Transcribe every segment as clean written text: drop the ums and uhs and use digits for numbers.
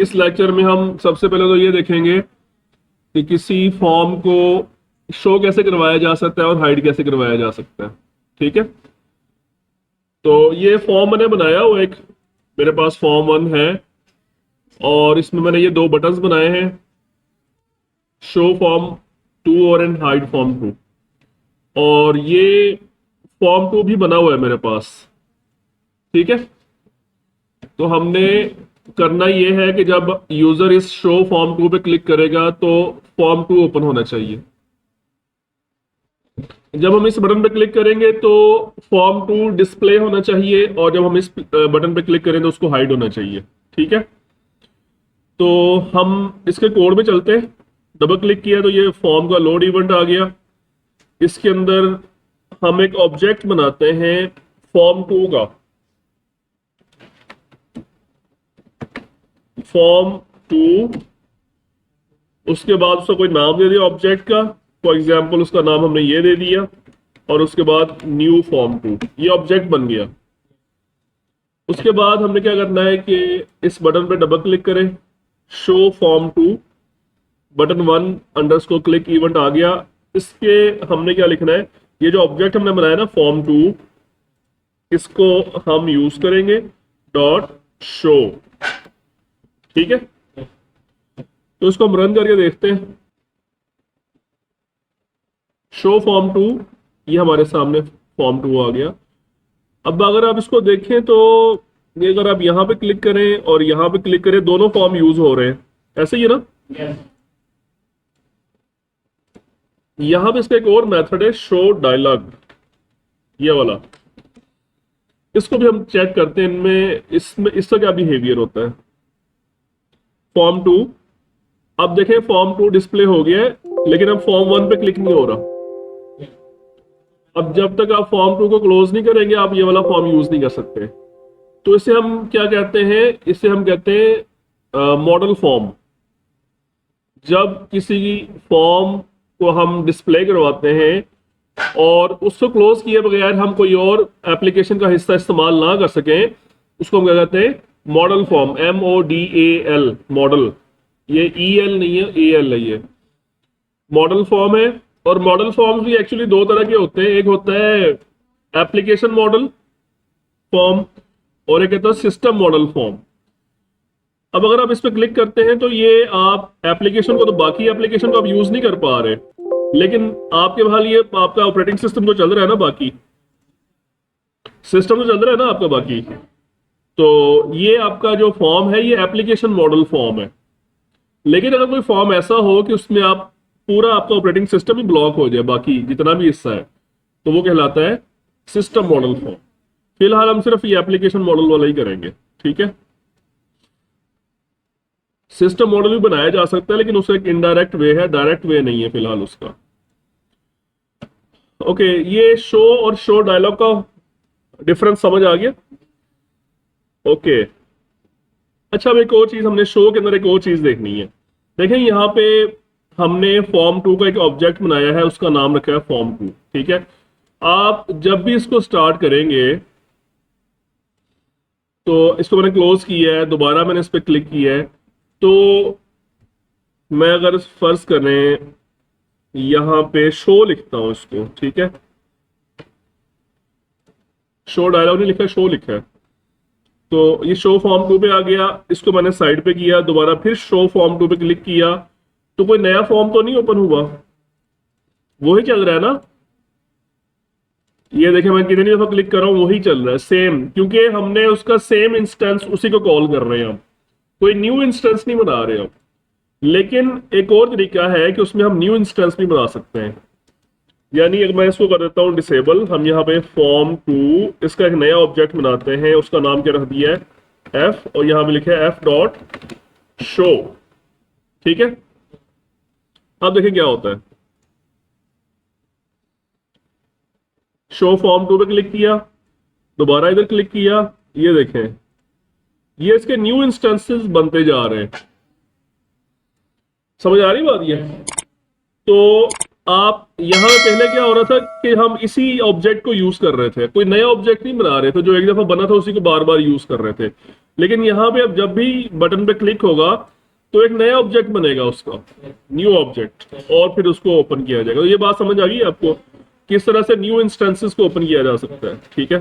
इस लेक्चर में हम सबसे पहले तो ये देखेंगे कि किसी फॉर्म को शो कैसे करवाया जा सकता है और हाइड कैसे करवाया जा सकता है। ठीक है, तो ये फॉर्म मैंने बनाया हुआ एक, मेरे पास फॉर्म 1 है और इसमें मैंने ये 2 बटन्स बनाए हैं, शो फॉर्म 2 और एंड हाइड फॉर्म 2। और ये फॉर्म 2 भी बना हुआ है मेरे पास। ठीक है, तो हमने करना ये है कि जब यूजर इस शो फॉर्म 2 पे क्लिक करेगा तो फॉर्म 2 ओपन होना चाहिए। जब हम इस बटन पे क्लिक करेंगे तो फॉर्म 2 डिस्प्ले होना चाहिए और जब हम इस बटन पे क्लिक करें तो उसको हाइड होना चाहिए। ठीक है, तो हम इसके कोड में चलते हैं। डबल क्लिक किया तो ये फॉर्म का लोड इवेंट आ गया। इसके अंदर हम एक ऑब्जेक्ट बनाते हैं फॉर्म 2 का, फॉर्म 2। उसके बाद उसका कोई नाम दे दिया ऑब्जेक्ट का, फॉर एग्जाम्पल उसका नाम हमने ये दे दिया और उसके बाद न्यू फॉर्म 2, ये ऑब्जेक्ट बन गया। उसके बाद हमने क्या करना है कि इस बटन पे डबल क्लिक करें, show form 2, button 1 underscore click event आ गया। इसके हमने क्या लिखना है, ये जो ऑब्जेक्ट हमने बनाया ना फॉर्म 2, इसको हम यूज करेंगे डॉट शो। ठीक है, तो इसको हम रन करके देखते हैं। शो फॉर्म 2, ये हमारे सामने फॉर्म 2 आ गया। अब अगर आप इसको देखें तो ये अगर आप यहां पे क्लिक करें और यहां पे क्लिक करें, दोनों फॉर्म यूज हो रहे हैं, ऐसे ही है ना। Yes. यहां पे इसका एक और मेथड है शो डायलॉग, ये वाला। इसको भी हम चेक करते हैं इनमें, इसमें इसका क्या बिहेवियर होता है। फॉर्म 2, अब देखें फॉर्म 2 डिस्प्ले हो गया है, लेकिन अब फॉर्म 1 पे क्लिक नहीं हो रहा। अब जब तक आप फॉर्म 2 को क्लोज नहीं करेंगे आप ये वाला फॉर्म यूज नहीं कर सकते। तो इसे हम क्या कहते हैं, इसे हम कहते हैं मॉडल फॉर्म। जब किसी फॉर्म को हम डिस्प्ले करवाते हैं और उसको क्लोज किए बगैर हम कोई और एप्लीकेशन का हिस्सा इस्तेमाल ना कर सकें, उसको हम क्या कहते हैं, मॉडल फॉर्म, MODAL, मॉडल। ये EL नहीं है, AL है, ये मॉडल फॉर्म है। और मॉडल फॉर्म्स भी एक्चुअली 2 तरह के होते हैं, एक होता है एप्लीकेशन मॉडल फॉर्म और एक होता है सिस्टम मॉडल फॉर्म। अब अगर आप इस पर क्लिक करते हैं तो ये आप एप्लीकेशन को, तो बाकी एप्लीकेशन को आप यूज नहीं कर पा रहे, लेकिन आपके बहाल ये आपका ऑपरेटिंग सिस्टम तो चल रहा है ना, बाकी सिस्टम तो चल रहा है ना आपका बाकी। तो ये आपका जो फॉर्म है ये एप्लीकेशन मॉडल फॉर्म है। लेकिन अगर कोई फॉर्म ऐसा हो कि उसमें आप पूरा आपका ऑपरेटिंग सिस्टम ही ब्लॉक हो जाए, बाकी जितना भी हिस्सा है, तो वो कहलाता है सिस्टम मॉडल फॉर्म। फिलहाल हम सिर्फ ये एप्लीकेशन मॉडल वाला ही करेंगे। ठीक है, सिस्टम मॉडल भी बनाया जा सकता है लेकिन उसका एक इनडायरेक्ट वे है, डायरेक्ट वे नहीं है फिलहाल उसका। ओके, ये शो और शो डायलॉग का डिफरेंस समझ आ गया। ओके, अच्छा, अब एक और चीज हमने शो के अंदर एक और चीज देखनी है। देखें यहाँ पे हमने फॉर्म 2 का एक ऑब्जेक्ट बनाया है, उसका नाम रखा है फॉर्म 2। ठीक है, आप जब भी इसको स्टार्ट करेंगे तो इसको मैंने क्लोज किया है, दोबारा मैंने इस पर क्लिक किया है, तो मैं अगर फर्ज करें यहां पे शो लिखता हूं इसको, ठीक है, शो डायलॉग नहीं लिखा, शो लिखा है, तो ये शो फॉर्म 2 पे आ गया। इसको मैंने साइड पे किया, दोबारा फिर शो फॉर्म 2 पे क्लिक किया, तो कोई नया फॉर्म तो नहीं ओपन हुआ, वही चल रहा है ना। ये देखें मैं कितनी दफा क्लिक कर रहा हूं, वही चल रहा है सेम, क्योंकि हमने उसका सेम इंस्टेंस उसी को कॉल कर रहे हैं, हम कोई न्यू इंस्टेंस नहीं बना रहे हम। लेकिन एक और तरीका है कि उसमें हम न्यू इंस्टेंस भी बना सकते हैं। यानी अगर मैं इसको कर देता हूं डिसेबल, हम यहाँ पे फॉर्म 2, इसका एक नया ऑब्जेक्ट बनाते हैं, उसका नाम क्या रख दिया है F, और यहाँ पे लिखा है F.show। ठीक है, अब देखिए क्या होता है। शो फॉर्म 2 पे क्लिक किया, दोबारा इधर क्लिक किया, ये देखें ये इसके न्यू इंस्टेंसेस बनते जा रहे हैं। समझ आ रही बात ये। तो आप यहाँ पहले क्या हो रहा था कि हम इसी ऑब्जेक्ट को यूज कर रहे थे, कोई नया ऑब्जेक्ट नहीं बना रहे थे, जो एक दफा बना था उसी को बार बार यूज कर रहे थे। लेकिन यहाँ पे अब जब भी बटन पे क्लिक होगा तो एक नया ऑब्जेक्ट बनेगा उसका, न्यू ऑब्जेक्ट, और फिर उसको ओपन किया जाएगा। तो ये बात समझ आ गई आपको किस तरह से न्यू इंस्टेंसेस को ओपन किया जा सकता है, ठीक है।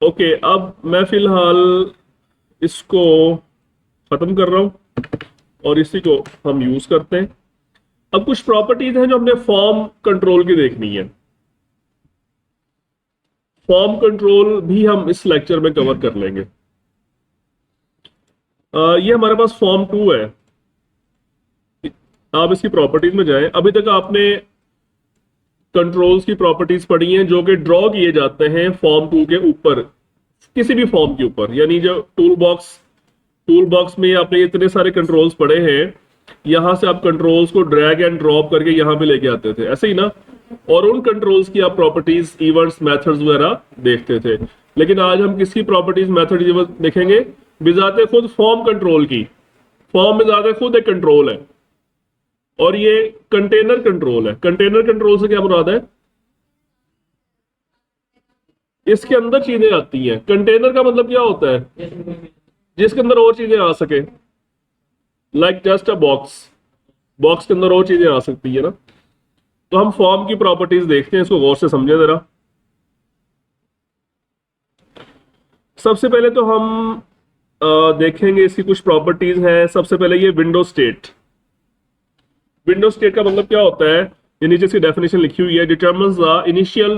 ओके, अब मैं फिलहाल इसको खत्म कर रहा हूं और इसी को हम यूज करते हैं। अब कुछ प्रॉपर्टीज हैं जो हमने फॉर्म कंट्रोल की देखनी है। फॉर्म कंट्रोल भी हम इस लेक्चर में कवर कर लेंगे। ये हमारे पास फॉर्म 2 है। आप इसकी प्रॉपर्टीज में जाएं। अभी तक आपने कंट्रोल्स की प्रॉपर्टीज पढ़ी हैं जो कि ड्रॉ किए जाते हैं फॉर्म 2 के ऊपर, किसी भी फॉर्म के ऊपर। यानी जो टूल बॉक्स में आपने इतने सारे कंट्रोल्स पढ़े हैं, यहां से आप कंट्रोल्स को ड्रैग एंड ड्रॉप करके यहां पे लेके आते थे, ऐसे ही ना। और उन कंट्रोल्स की आप प्रॉपर्टीज, इवेंट्स, मेथड्स वगैरह देखते थे। लेकिन आज हम किसकी प्रॉपर्टीज, मेथड देखेंगे? बिजाते खुद फॉर्म कंट्रोल की। फॉर्म बिजाते खुद एक कंट्रोल है और ये कंटेनर कंट्रोल है। कंटेनर कंट्रोल से क्या मुराद है? इसके अंदर चीजें आती हैं। कंटेनर का मतलब क्या होता है? जिसके अंदर और चीजें आ सके, like just a box. Box के अंदर और चीजें आ सकती है ना। तो हम फॉर्म की प्रॉपर्टीज देखते हैं, इसको गौर से समझे जरा। सबसे पहले तो हम देखेंगे इसकी कुछ प्रॉपर्टीज हैं। सबसे पहले ये विंडो स्टेट। विंडो स्टेट का मतलब क्या होता है? ये नीचे इसकी डेफिनेशन लिखी हुई है। Determines the initial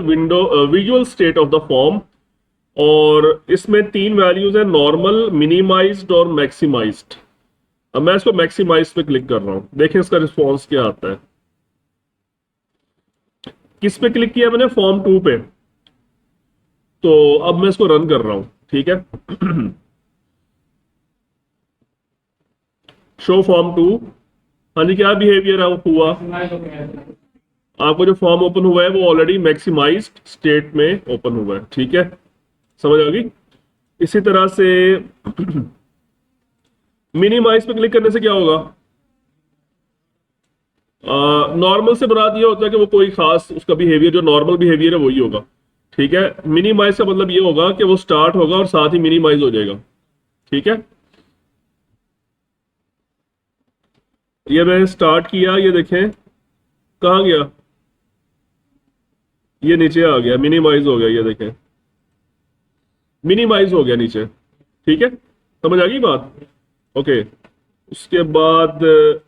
visual state of the form. और इसमें 3 वैल्यूज है, नॉर्मल, मिनिमाइज्ड और मैक्सिमाइज्ड। अब मैं इसको मैक्सिमाइज पे क्लिक कर रहा हूं, देखें इसका रिस्पॉन्स क्या आता है। किस पे क्लिक किया मैंने? फॉर्म 2 पे। तो अब मैं इसको रन कर रहा हूं, ठीक है। Show form 2। हाँ जी, क्या बिहेवियर हुआ? आपको जो फॉर्म ओपन हुआ है वो ऑलरेडी मैक्सिमाइज्ड स्टेट में ओपन हुआ है, ठीक है। समझ आ गई? इसी तरह से मिनिमाइज पे क्लिक करने से क्या होगा? नॉर्मल से मुराद ये होता है कि वो कोई खास उसका बिहेवियर, जो नॉर्मल बिहेवियर है वही होगा, ठीक है। मिनिमाइज का मतलब ये होगा कि वो स्टार्ट होगा और साथ ही मिनिमाइज हो जाएगा, ठीक है। ये मैंने स्टार्ट किया, ये देखें कहाँ गया, ये नीचे आ गया, मिनिमाइज हो गया, ये देखें मिनिमाइज हो गया नीचे, ठीक है। समझ आ गई बात? ओके, उसके बाद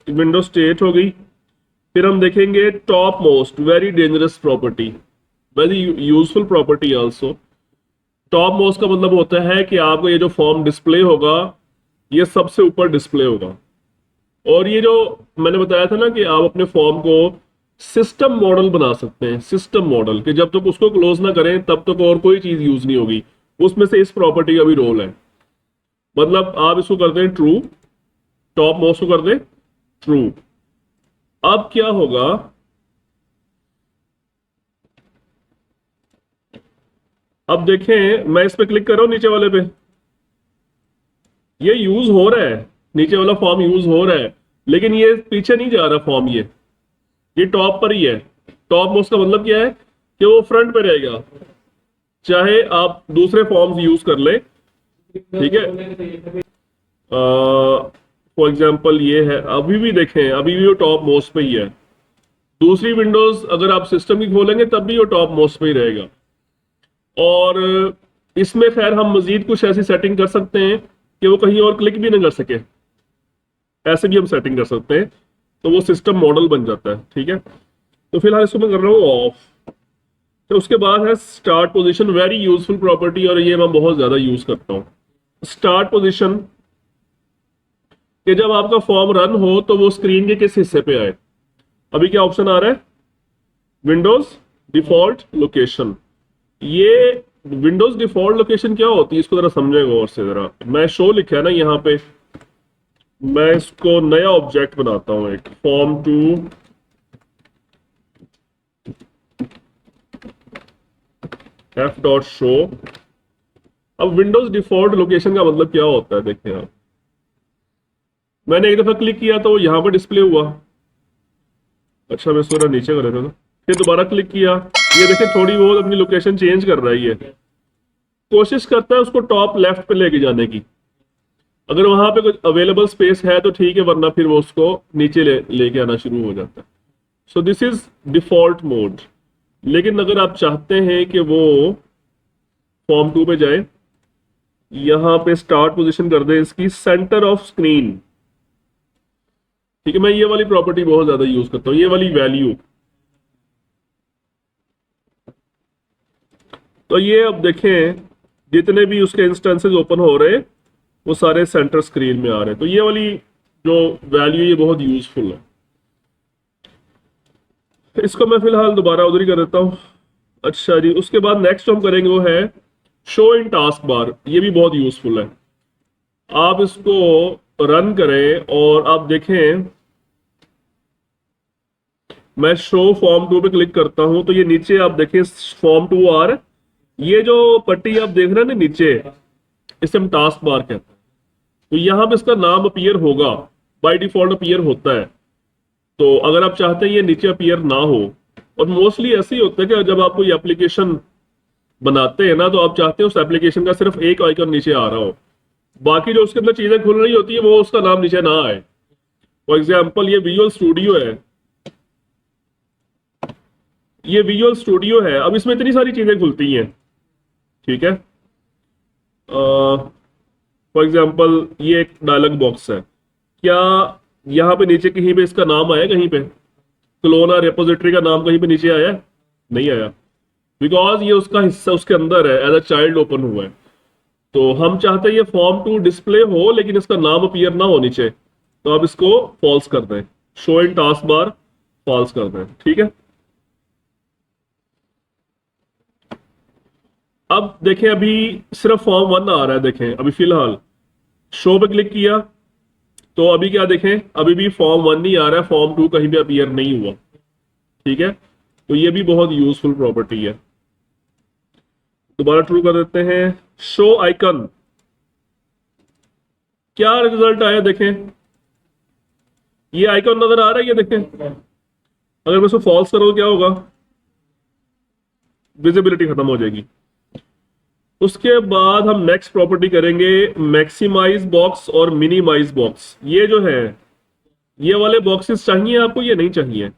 विंडो स्टेट हो गई। फिर हम देखेंगे top most, very dangerous property, very useful property also. Top most का मतलब होता है कि आपको ये जो फॉर्म डिस्प्ले होगा ये सबसे ऊपर डिस्प्ले होगा। और ये जो मैंने बताया था ना कि आप अपने फॉर्म को सिस्टम मॉडल बना सकते हैं। सिस्टम मॉडल कि जब तक उसको क्लोज ना करें तब तक और कोई चीज यूज नहीं होगी। उसमें से इस प्रॉपर्टी का भी रोल है। मतलब आप इसको कर दें ट्रू, टॉप मोस्ट को कर दें ट्रू। अब क्या होगा? अब देखें, मैं इस पे क्लिक कर रहा हूं नीचे वाले पे, ये यूज हो रहा है, नीचे वाला फॉर्म यूज हो रहा है, लेकिन ये पीछे नहीं जा रहा फॉर्म, ये टॉप पर ही है। टॉप मोस्ट का मतलब क्या है? कि वो फ्रंट पे रहेगा, चाहे आप दूसरे फॉर्म्स यूज कर ले, ठीक है। फॉर एग्जाम्पल ये है, अभी भी देखें, अभी भी वो टॉप मोस्ट पे ही है। दूसरी विंडोज अगर आप सिस्टम की खोलेंगे तब भी वो टॉप मोस्ट पे ही रहेगा। और इसमें खैर हम मजीद कुछ ऐसी सेटिंग कर सकते हैं कि वो कहीं और क्लिक भी ना कर सके, ऐसे भी हम सेटिंग कर सकते हैं, तो वो सिस्टम मॉडल बन जाता है, ठीक है। तो फिलहाल इसको मैं कर रहा हूँ ऑफ। तो उसके बाद है start position, very useful property, और ये मैं बहुत ज्यादा यूज करता हूँ। स्टार्ट पोजीशन कि जब आपका फॉर्म रन हो तो वो स्क्रीन के किस हिस्से पे आए। अभी क्या ऑप्शन आ रहा है? Windows default location. ये विंडोज डिफॉल्ट लोकेशन क्या होती है इसको जरा समझेगा और से जरा। मैं शो लिखा है ना यहाँ पे, मैं इसको नया ऑब्जेक्ट बनाता हूं, एक फॉर्म 2 एफ डॉट शो। अब विंडोज डिफॉल्ट लोकेशन का मतलब क्या होता है? देखिए आप, मैंने एक दफा क्लिक किया तो यहां पर डिस्प्ले हुआ, अच्छा, मैं इसको जरा नीचे कर देता था। फिर दोबारा क्लिक किया, ये देखिए थोड़ी बहुत अपनी लोकेशन चेंज कर रहा है ये। कोशिश करता है उसको टॉप लेफ्ट पे लेके जाने की। अगर वहां पे कुछ अवेलेबल स्पेस है तो ठीक है, वरना फिर वो उसको नीचे लेके आना शुरू हो जाता है। So this is default mode. लेकिन अगर आप चाहते हैं कि वो फॉर्म 2 पे जाए, यहां पे स्टार्ट पोजीशन कर दे इसकी सेंटर ऑफ स्क्रीन। ठीक है, मैं ये वाली प्रॉपर्टी बहुत ज्यादा यूज करता हूँ, ये वाली वैल्यू। तो ये अब देखें, जितने भी उसके इंस्टेंसेस ओपन हो रहे हैं वो सारे सेंटर स्क्रीन में आ रहे हैं। तो ये वाली जो वैल्यू, ये बहुत यूजफुल है। इसको मैं फिलहाल दोबारा उधर ही कर देता हूँ। अच्छा जी, उसके बाद नेक्स्ट हम करेंगे वो है शो इन टास्क बार। ये भी बहुत यूजफुल है। आप इसको रन करें और आप देखें, मैं शो फॉर्म 2 पे क्लिक करता हूं तो ये नीचे आप देखें फॉर्म 2 आर, ये जो पट्टी आप देख रहे हैं ना नीचे, इसे हम टास्क बार कहते हैं। तो यहां पे इसका नाम अपीयर होगा, बाय डिफॉल्ट अपीयर होता है। तो अगर आप चाहते हैं ये नीचे अपीयर ना हो, और मोस्टली ऐसे ही होता है कि जब आप कोई एप्लीकेशन बनाते हैं ना, तो आप चाहते हैं उस एप्लीकेशन का सिर्फ एक आइकन नीचे आ रहा हो, बाकी जो उसके अंदर चीजें खुल रही होती है वो उसका नाम नीचे ना आए। फॉर एग्जाम्पल ये विजुअल स्टूडियो है, ये विजुअल स्टूडियो है। अब इसमें इतनी सारी चीजें खुलती हैं, ठीक है। फॉर एग्जाम्पल ये एक डायलॉग बॉक्स है, क्या यहाँ पे नीचे कहीं पे इसका नाम आया? कहीं पे क्लोना रेपोजिटरी का नाम कहीं पे नीचे आया? नहीं आया, बिकॉज ये उसका हिस्सा उसके अंदर है, एज अ चाइल्ड ओपन हुआ है। तो हम चाहते हैं ये फॉर्म 2 डिस्प्ले हो लेकिन इसका नाम अपीयर ना हो नीचे, तो आप इसको फॉल्स कर दें, show in taskbar false कर दें, ठीक है। अब देखें, अभी सिर्फ फॉर्म 1 आ रहा है, देखें अभी फिलहाल शो पे क्लिक किया तो अभी क्या देखें, अभी भी फॉर्म 1 नहीं आ रहा है, फॉर्म 2 कहीं भी अपीयर नहीं हुआ, ठीक है। तो ये भी बहुत यूजफुल प्रॉपर्टी है। दोबारा ट्रू कर देते हैं, शो आइकन। क्या रिजल्ट आया देखें, ये आइकन नजर आ रहा है, ये देखें। अगर मैं इसको फॉल्स करूं तो क्या होगा? विजिबिलिटी खत्म हो जाएगी। उसके बाद हम नेक्स्ट प्रॉपर्टी करेंगे मैक्सिमाइज बॉक्स और मिनिमाइज बॉक्स। ये जो है, ये वाले बॉक्सेस चाहिए आपको, ये नहीं चाहिए।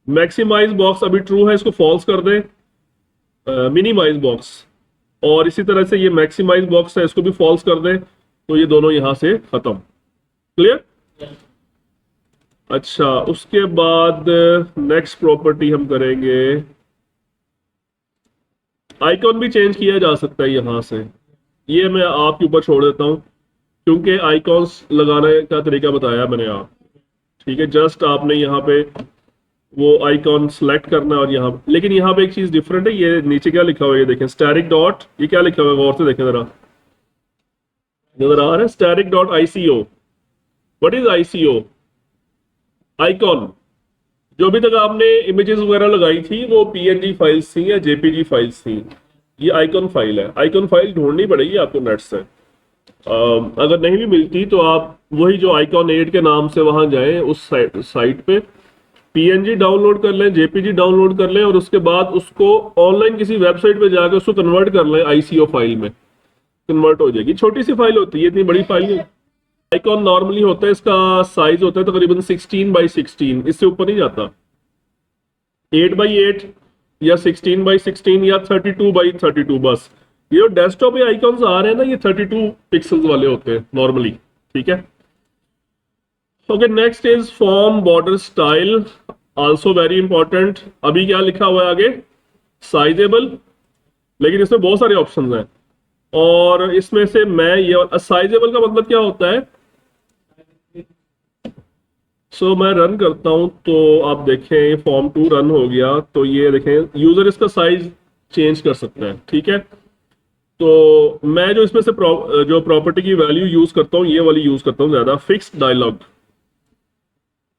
मैक्सिमाइज बॉक्स अभी ट्रू है, इसको फॉल्स कर दें। मिनिमाइज बॉक्स और इसी तरह से ये मैक्सिमाइज बॉक्स है, इसको भी फॉल्स कर दें, तो ये दोनों यहां से खत्म। क्लियर? अच्छा, उसके बाद नेक्स्ट प्रॉपर्टी हम करेंगे, आइकॉन भी चेंज किया जा सकता है यहां से। ये मैं आपके ऊपर छोड़ देता हूं, क्योंकि आइकॉन्स लगाने का तरीका बताया मैंने आप, ठीक है। जस्ट आपने यहाँ पे वो आइकॉन सेलेक्ट करना है और यहाँ, लेकिन यहाँ पे एक चीज डिफरेंट है, ये नीचे क्या लिखा हुआ है, ये देखें स्टैटिक डॉट, ये क्या लिखा हुआ है, गौर से देखें जरा, नजर आ रहा है? Static dot ICO. What is ICO? Icon. जो अभी तक आपने इमेजेस वगैरह लगाई थी वो पीएनजी फाइल्स थी या जेपीजी फाइल्स थी, ये आइकॉन फाइल है। आइकॉन फाइल ढूंढनी पड़ेगी आपको नेट से। अगर नहीं भी मिलती तो आप वही जो आइकॉन 8 के नाम से वहां जाएं, उस साइट पे पीएनजी डाउनलोड कर लें, जेपीजी डाउनलोड कर लें, और उसके बाद उसको ऑनलाइन किसी वेबसाइट पे जाकर उसको कन्वर्ट कर लें, आईसीओ फाइल में कन्वर्ट हो जाएगी। छोटी सी फाइल होती है, इतनी बड़ी फाइल नहीं। आइकॉन नॉर्मली होता है, इसका साइज होता है तकरीबन 16x16, इससे ऊपर नहीं जाता। 8x8 या 16x16 या 32x32, बस। ये जो डेस्कटॉप पे आइकॉन्स आ रहे हैं ना, ये 32 पिक्सल्स वाले होते हैं नॉर्मली, ठीक है। Okay, next is form border style, also very important. अभी क्या लिखा हुआ है आगे? साइजेबल, लेकिन इसमें बहुत सारे ऑप्शंस हैं, और इसमें से मैं ये साइजेबल का मतलब क्या होता है, मैं रन करता हूं तो आप देखें फॉर्म 2 रन हो गया, तो ये देखें यूजर इसका साइज चेंज कर सकता है, ठीक है। तो मैं जो इसमें से जो प्रॉपर्टी की वैल्यू यूज करता हूँ, ये वाली यूज करता हूँ ज्यादा, फिक्स्ड डायलॉग।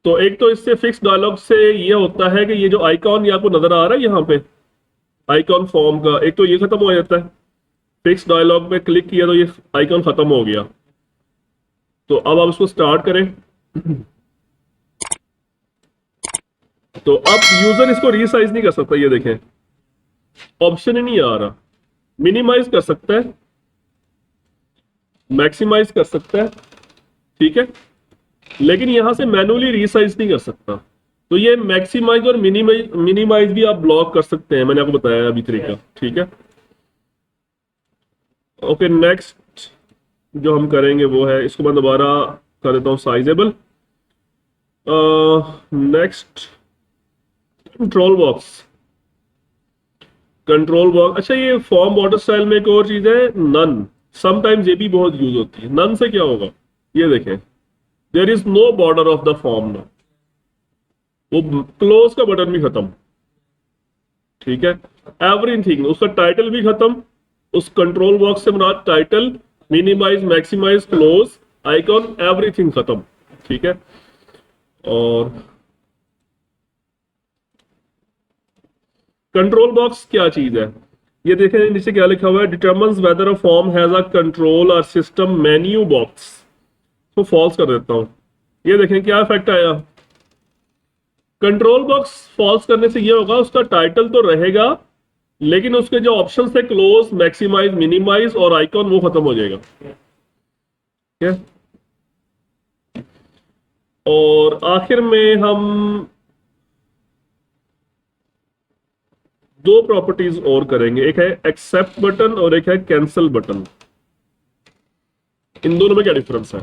तो एक तो इससे फिक्स डायलॉग से ये होता है कि ये जो आइकॉन ये आपको नजर आ रहा है यहाँ पे, आइकॉन फॉर्म का, एक तो ये खत्म हो जाता है। फिक्स डायलॉग में क्लिक किया तो ये आइकॉन खत्म हो गया। तो अब आप इसको स्टार्ट करें। तो अब यूजर इसको रीसाइज नहीं कर सकता, ये देखें ऑप्शन ही नहीं आ रहा। मिनिमाइज कर सकता है, मैक्सिमाइज कर सकता है, ठीक है, लेकिन यहां से मैनुअली रीसाइज नहीं कर सकता। तो ये मैक्सिमाइज और मिनिमाइज भी आप ब्लॉक कर सकते हैं, मैंने आपको बताया अभी तरीका, ठीक है। ओके, नेक्स्ट जो हम करेंगे वो है, इसको मैं दोबारा कर देता हूं sizeable. Next control box. Control box, अच्छा ये फॉर्म बॉर्डर स्टाइल में एक और चीज है, नन। समटाइम्स ये भी बहुत यूज होती है। नन से क्या होगा, ये देखें, there is no border of the form now, वो क्लोज का बटन भी खत्म, ठीक है। एवरीथिंग, उसका टाइटल भी खत्म, उस कंट्रोल बॉक्स से मुराद title, minimise, maximise, close, icon, everything खत्म, ठीक है। और कंट्रोल बॉक्स क्या चीज है, ये देखें नीचे क्या लिखा हुआ है, determines weather a form has a control और सिस्टम मेन्यू बॉक्स। तो फॉल्स कर देता हूं, ये देखें क्या इफेक्ट आया। कंट्रोल बॉक्स फॉल्स करने से ये होगा, उसका टाइटल तो रहेगा लेकिन उसके जो ऑप्शन है क्लोज, मैक्सिमाइज, मिनिमाइज और आइकॉन, वो खत्म हो जाएगा, ठीक है। और आखिर में हम दो प्रॉपर्टीज और करेंगे, एक है एक्सेप्ट बटन और एक है कैंसिल बटन। इन दोनों में क्या डिफरेंस है।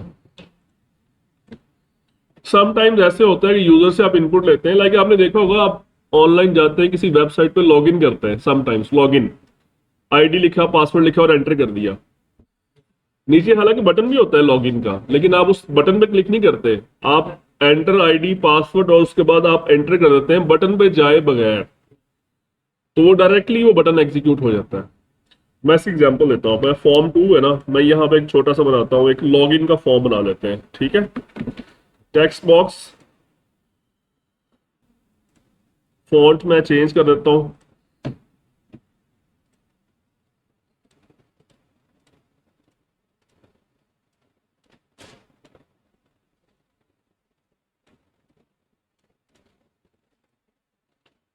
समटाइम्स ऐसे होता है कि यूजर से आप इनपुट लेते हैं, लाइक आपने देखा होगा, आप ऑनलाइन जाते हैं किसी वेबसाइट पे लॉगिन करते हैं, समटाइम्स लॉगिन आईडी लिखा, पासवर्ड लिखा और एंटर कर दिया। नीचे हालांकि बटन भी होता है लॉगिन का, लेकिन आप उस बटन पे क्लिक नहीं करते, आप एंटर आईडी, पासवर्ड और उसके बाद आप एंटर कर देते हैं बटन पे जाए बगैर, तो वो डायरेक्टली वो बटन एग्जीक्यूट हो जाता है। मैं इसकी एग्जांपल देता हूं, मैं फॉर्म 2 है ना, मैं यहाँ पे एक छोटा सा बनाता हूँ, एक लॉगिन का फॉर्म बना लेते हैं, ठीक है। टेक्स्ट बॉक्स फॉन्ट मैं चेंज कर देता हूं,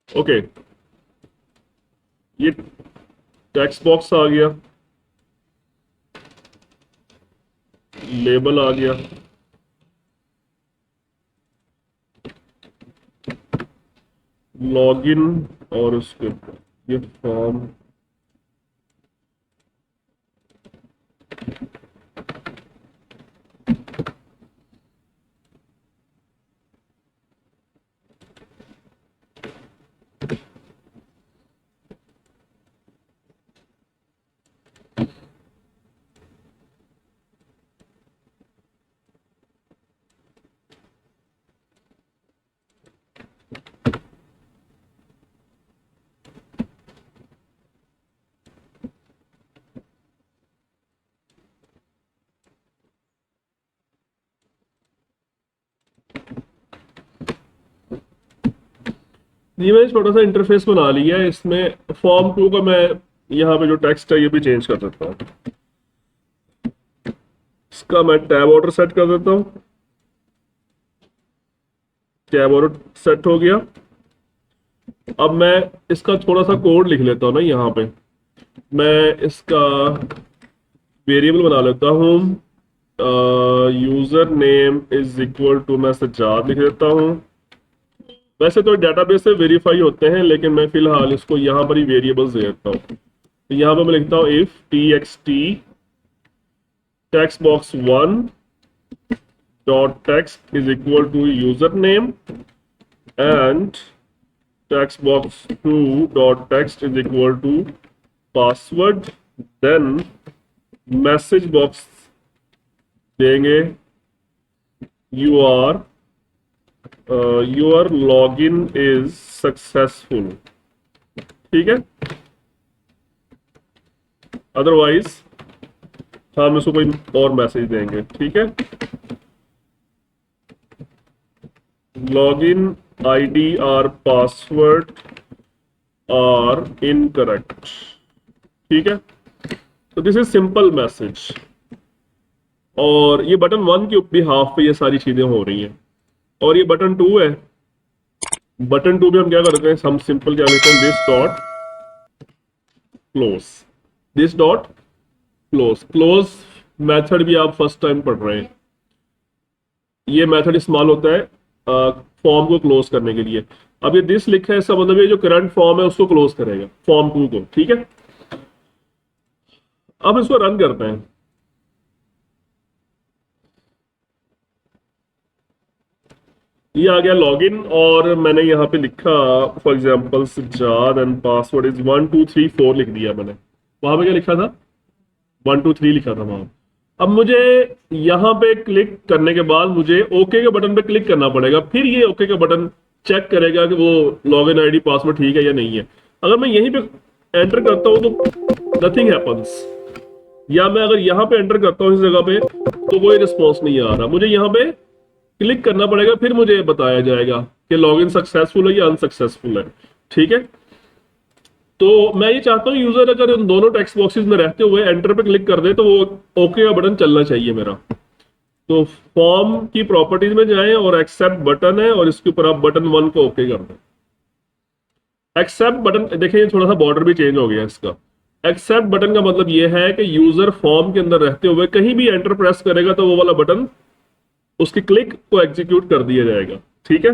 ओके। ये टेक्स्ट बॉक्स आ गया, लेबल आ गया, लॉगिन और उसके ये फॉर्म, ये मैंने छोटा सा इंटरफेस बना लिया है। इसमें फॉर्म 2 का मैं यहाँ पे जो टेक्स्ट है ये भी चेंज कर सकता हूँ। इसका मैं टैब ऑर्डर सेट कर देता हूँ, टैब ऑर्डर सेट हो गया। अब मैं इसका थोड़ा सा कोड लिख लेता हूँ ना, यहाँ पे मैं इसका वेरिएबल बना लेता हूँ, username is equal to, मैं सज्जाद लिख देता हूँ। वैसे तो डेटाबेस से वेरीफाई होते हैं, लेकिन मैं फिलहाल इसको यहाँ पर ही वेरिएबल्स दे देता हूँ। तो यहाँ पर मैं लिखता हूँ if txt text box 1 dot text is equal to username and text box 2 dot text is equal to password, then message box देंगे योर लॉगिन इज सक्सेसफुल, ठीक है। अदरवाइज हम इसको कोई और मैसेज देंगे, ठीक है। लॉगिन आईडी और पासवर्ड आर इनकरेक्ट, ठीक है। तो दिस इज सिंपल मैसेज, और ये बटन 1 के बिहाफ पे ये सारी चीजें हो रही हैं, और ये बटन 2 है, बटन 2 में हम क्या करते हैं, हम सिंपल क्या लेते हैं, this dot close, this dot close. Close method भी आप फर्स्ट टाइम पढ़ रहे हैं, ये मेथड इस्तेमाल होता है फॉर्म को क्लोज करने के लिए। अब ये दिस लिखा है, इसका मतलब ये जो करंट फॉर्म है उसको क्लोज करेगा, फॉर्म 2 को, ठीक है। अब इसको रन करते हैं। ये आ गया लॉगिन, और मैंने यहाँ पे लिखा for example Sajjad and password is 1234 लिख दिया मैंने। वहां पे क्या लिखा था, 123 लिखा था वहां। अब मुझे यहाँ पे क्लिक करने के बाद मुझे ओके के बटन पे क्लिक करना पड़ेगा, फिर ये ओके का बटन चेक करेगा कि वो लॉगिन आईडी पासवर्ड ठीक है या नहीं है। अगर मैं यहीं पे एंटर करता हूँ तो नथिंग हैपन्स, या मैं अगर यहाँ पे एंटर करता हूँ इस जगह पे तो कोई रिस्पॉन्स नहीं आ रहा। मुझे यहाँ पे क्लिक करना पड़ेगा, फिर मुझे बताया जाएगा कि लॉगिन सक्सेसफुल है या अनसक्सेसफुल है, ठीक है। तो मैं ये चाहता हूँ यूजर अगर उन दोनों टेक्स्ट बॉक्सेस में रहते हुए एंटर पे क्लिक कर दे तो वो ओके का बटन चलना चाहिए मेरा। तो फॉर्म की प्रॉपर्टीज में जाएं और एक्सेप्ट बटन है, और इसके ऊपर आप बटन 1 को ओके कर दें। एक्सेप्ट बटन देखिए, ये थोड़ा सा बॉर्डर भी चेंज हो गया इसका। एक्सेप्ट बटन का मतलब ये है कि यूजर फॉर्म के अंदर रहते हुए कहीं भी एंटर प्रेस करेगा तो वो वाला बटन, उसकी क्लिक को एग्जीक्यूट कर दिया जाएगा, ठीक है।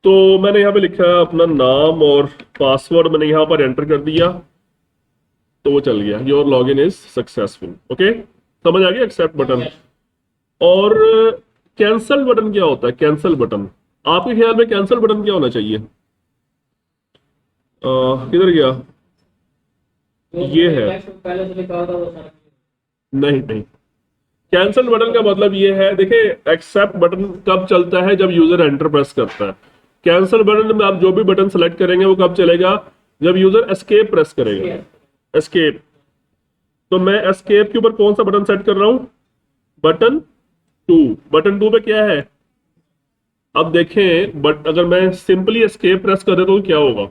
तो मैंने यहां पे लिखा है अपना नाम और पासवर्ड, मैंने यहां पर एंटर कर दिया तो वो चल गया, your login is successful. Okay, समझ आ गया एक्सेप्ट बटन। और कैंसल बटन क्या होता है, कैंसल बटन आपके ख्याल में कैंसल बटन क्या होना चाहिए, किधर गया, ये है, पहले से लिखा होता वो सारा। नहीं नहीं, कैंसल बटन का मतलब ये है, देखिए एक्सेप्ट बटन कब चलता है, जब यूजर एंटर प्रेस करता है। कैंसल बटन में आप जो भी बटन सेलेक्ट करेंगे वो कब चलेगा, जब यूजर एस्केप प्रेस करेगा, एस्केप। तो मैं एस्केप के ऊपर कौन सा बटन सेट कर रहा हूं, बटन 2। बटन 2 पे क्या है, अब देखें, बट अगर मैं सिंपली एस्केप प्रेस कर देता हूं तो क्या होगा।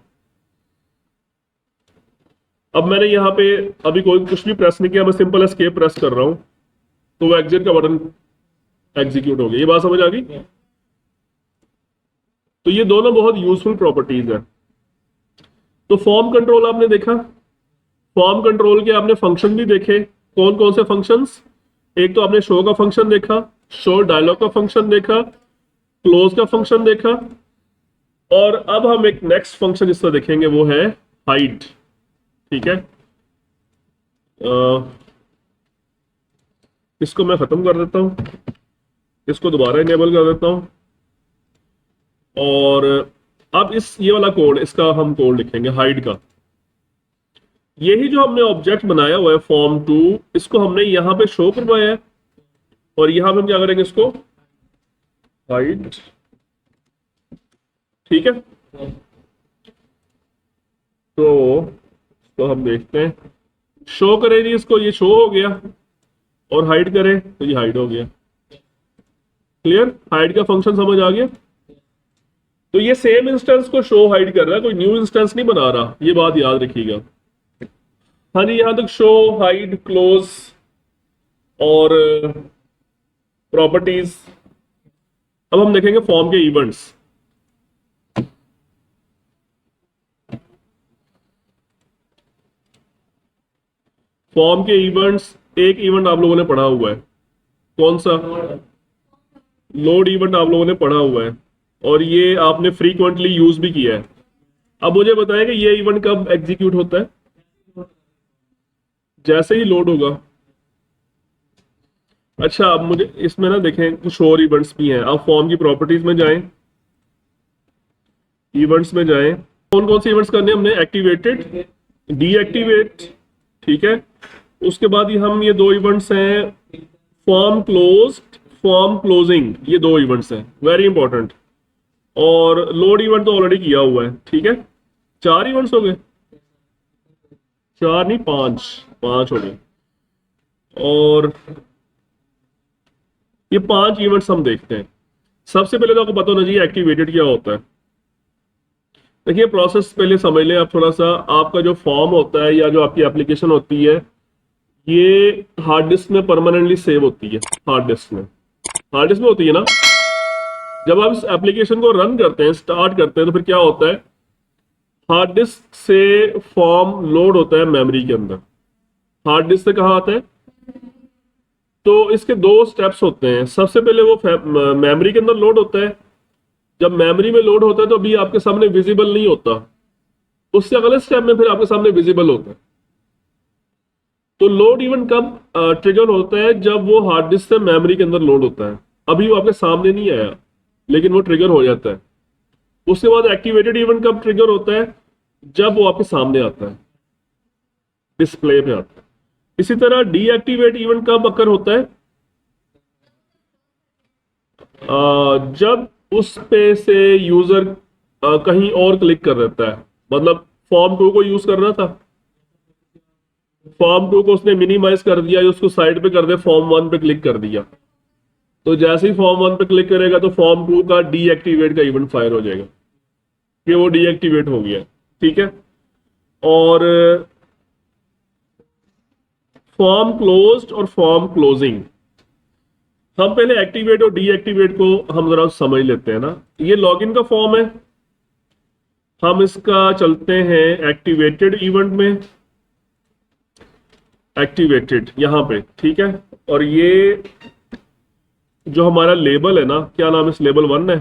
अब मैंने यहां पे अभी कोई कुछ भी प्रेस नहीं किया, मैं सिंपल एस्केप प्रेस कर रहा हूं तो वो एग्जिट का बटन एग्जीक्यूट हो गया। ये बात समझ आ गई। तो ये दोनों बहुत यूजफुल प्रॉपर्टीज है। तो फॉर्म कंट्रोल आपने देखा, फॉर्म कंट्रोल के आपने फंक्शन भी देखे, कौन कौन से फंक्शंस, एक तो आपने शो का फंक्शन देखा, शो डायलॉग का फंक्शन देखा, क्लोज का फंक्शन देखा, और अब हम एक नेक्स्ट फंक्शन इसका देखेंगे, वो है हाइड, ठीक है। इसको मैं खत्म कर देता हूं, इसको दोबारा इनेबल कर देता हूं, और अब इस ये वाला कोड, इसका हम कोड लिखेंगे हाइड का। यही जो हमने ऑब्जेक्ट बनाया हुआ है फॉर्म 2, इसको हमने यहां पे शो करवाया है, और यहां पे हम क्या करेंगे, इसको हाइड, ठीक है। तो हम देखते हैं, शो करें जी इसको, ये शो हो गया, और हाइड करें तो ये हाइड हो गया। क्लियर, हाइड का फंक्शन समझ आ गया। तो ये सेम इंस्टेंस को शो हाइड कर रहा है, कोई न्यू इंस्टेंस नहीं बना रहा, ये बात याद रखिएगा। हाँ जी, यहां तक शो, हाइड, क्लोज और प्रॉपर्टीज। अब हम देखेंगे फॉर्म के इवेंट्स। फॉर्म के इवेंट्स, एक इवेंट आप लोगों ने पढ़ा हुआ है, कौन सा, लोड इवेंट आप लोगों ने पढ़ा हुआ है, और ये आपने फ्रीक्वेंटली यूज भी किया है। अब मुझे बताएं कि ये इवेंट कब एग्जीक्यूट होता है, जैसे ही लोड होगा। अच्छा, अब मुझे इसमें ना देखें कुछ और इवेंट्स भी हैं। आप फॉर्म की प्रॉपर्टीज में जाएं, इवेंट्स में जाएं, कौन कौन से इवेंट्स करने हमने, एक्टिवेटेड, डीएक्टिवेट, ठीक है। उसके बाद ये दो इवेंट्स हैं, फॉर्म क्लोज्ड, फॉर्म क्लोजिंग, ये दो इवेंट्स हैं, वेरी इंपॉर्टेंट। और लोड इवेंट तो ऑलरेडी किया हुआ है, ठीक है। 4 इवेंट्स हो गए, 4 नहीं 5 हो गए। और ये 5 इवेंट्स हम देखते हैं। सबसे पहले तो आपको पता होना चाहिए एक्टिवेटेड क्या होता है। देखिए प्रोसेस पहले समझ लें आप थोड़ा सा। आपका जो फॉर्म होता है या जो आपकी एप्लीकेशन होती है, ये हार्ड डिस्क में परमानेंटली सेव होती है, हार्ड डिस्क में, हार्ड डिस्क में होती है ना। जब आप इस एप्लीकेशन को रन करते हैं, स्टार्ट करते हैं, तो फिर क्या होता है, हार्ड डिस्क से फॉर्म लोड होता है मेमोरी के अंदर। हार्ड डिस्क से कहाँ आता है, तो इसके दो स्टेप्स होते हैं। सबसे पहले वो मेमोरी के अंदर लोड होता है। जब मेमोरी में लोड होता है तो अभी आपके सामने विजिबल नहीं होता, उससे अगले स्टेप में फिर आपके सामने विजिबल होता है। तो लोड इवेंट कब ट्रिगर होता है, जब वो हार्ड डिस्क से मेमोरी के अंदर लोड होता है। अभी वो आपके सामने नहीं आया लेकिन वो ट्रिगर हो जाता है। उसके बाद एक्टिवेटेड इवेंट कब ट्रिगर होता है, जब वो आपके सामने आता है, डिस्प्ले पे आता है। इसी तरह डीएक्टिवेट इवेंट कब अकर होता है, जब उस पे से यूजर कहीं और क्लिक कर देता है। मतलब फॉर्म 2 को यूज कर रहा था, फॉर्म 2 को उसने मिनिमाइज कर दिया या उसको साइड पे कर दे, फॉर्म 1 पे क्लिक कर दिया। तो जैसे ही फॉर्म 1 पे क्लिक करेगा तो फॉर्म 2 का डीएक्टिवेट का इवेंट फायर हो जाएगा कि वो डीएक्टिवेट हो गया। ठीक है। और फॉर्म क्लोज्ड और फॉर्म क्लोजिंग, हम पहले एक्टिवेट और डीएक्टिवेट को हम जरा समझ लेते हैं ना। ये लॉगिन का फॉर्म है, हम इसका चलते हैं एक्टिवेटेड इवेंट में, एक्टिवेटेड यहां पे। ठीक है। और ये जो हमारा लेबल है ना, क्या नाम है इस, लेबल 1 है।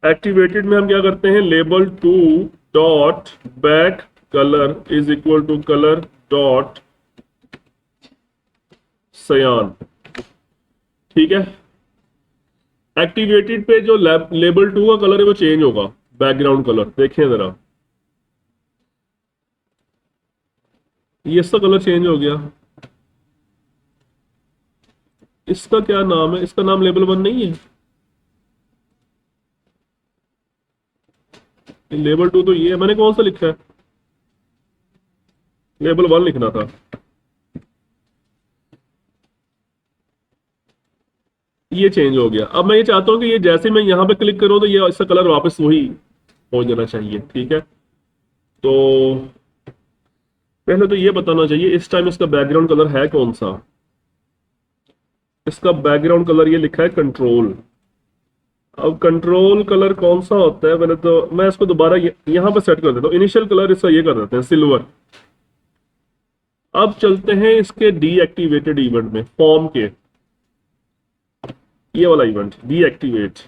एक्टिवेटेड में हम क्या करते हैं, label 2 dot back colour is equal to colour dot cyan. ठीक है। एक्टिवेटेड पे जो लेबल 2 का कलर है वो चेंज होगा, बैकग्राउंड कलर। देखें जरा, ये इसका कलर चेंज हो गया। इसका क्या नाम है, इसका नाम लेबल 1 नहीं है, लेबल 2 तो ये है। मैंने कौन सा लिखा है, लेबल 1 लिखना था। ये चेंज हो गया। अब मैं ये चाहता हूं कि ये जैसे मैं यहां पे क्लिक करूं तो ये इसका कलर वापस वही हो जाना चाहिए। ठीक है। तो पहले तो ये बताना चाहिए इस टाइम इसका बैकग्राउंड कलर है कौन सा। इसका बैकग्राउंड कलर ये लिखा है कंट्रोल। अब कंट्रोल कलर कौन सा होता है, मैंने तो मैं इसको दोबारा यहां पर सेट कर देता हूं। इनिशियल कलर इसका ये कर देते हैं सिल्वर। अब चलते हैं इसके डीएक्टिवेटेड इवेंट में, फॉर्म के ये वाला event deactivate.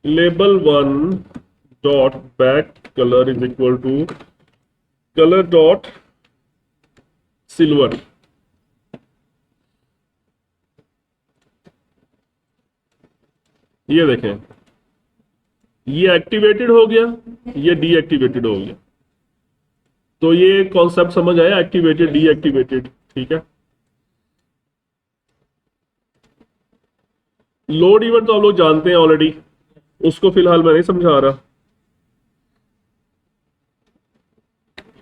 Label 1 dot back colour is equal to colour dot silver. ये देखें, ये एक्टिवेटेड हो गया, ये डीएक्टिवेटेड हो गया। तो ये कॉन्सेप्ट समझ आया, एक्टिवेटेड डीएक्टिवेटेड। ठीक है। लोड इवेंट तो आप लोग जानते हैं ऑलरेडी, उसको फिलहाल मैं नहीं समझा रहा।